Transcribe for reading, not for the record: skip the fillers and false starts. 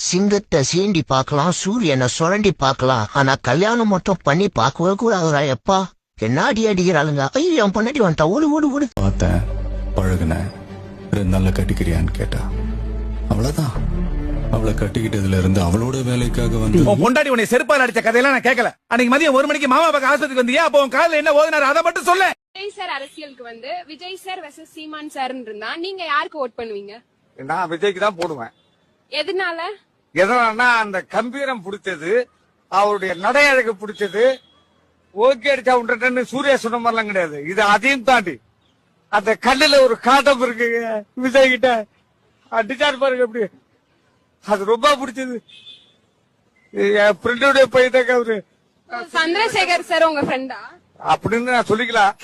சிங்கத்தை சீண்டி பார்க்கலாம், சூரியனை சுரண்டி பார்க்கலாம், ஆனா கல்யாணம் மட்டும் பண்ணி பார்க்கவே கூடாதுடா. எப்பா என்ன அடி அடிக்கிறாளுங்க. ஐயோ என் பொண்டாட்டி வந்துட்டா, ஓடு ஓடு ஓடு. பார்த்தேன், பழகுனேன், 2 நாள்ல கட்டிக்கிறியான்னு கேட்டா. அவ்வளவுதான். அவளை கட்டிக்கிட்டதுல இருந்து அவளோட வேலைக்காக வந்து பொண்டாட்டி உன்னை செருப்பால் அடிச்ச கதையெல்லாம் நான் கேட்கல. அன்னைக்கு மதியம் 1 மணிக்கு மாமா பக்கம் ஆஸ்பத்திரிக்கு வந்தியா? அப்போ உன் காலில் என்ன ஓதுனாரு அதை மட்டும் சொல்ல. விஜய் சார் அரசியலுக்கு வந்து விஜய் சார் வெர்சஸ் சீமான் சார் இருந்தா நீங்க யாருக்கு ஓட் பண்ணுவீங்க? நான் விஜய்க்கு தான் போடுவேன். எதனால? எதனாலன்னா அந்த கம்பீரம் பிடிச்சது, அவருடைய நடை அழகு பிடிச்சது. ஓகே அடிச்சா உண்டன்னு சூர்யா சொன்ன மாதிரிலாம் கிடையாது. இது அதையும் தாண்டி அந்த கண்ணுல ஒரு காட்டம் இருக்கு விஜய் கிட்ட, அடிச்சாரு பாருங்க எப்படி. அது ரொம்ப பிடிச்சது. என் ஃப்ரெண்டுடைய பையன் அவரு. சந்திரசேகர் சார் உங்க ஃப்ரெண்டா அப்படின்னு நான் சொல்லிக்கலாம்.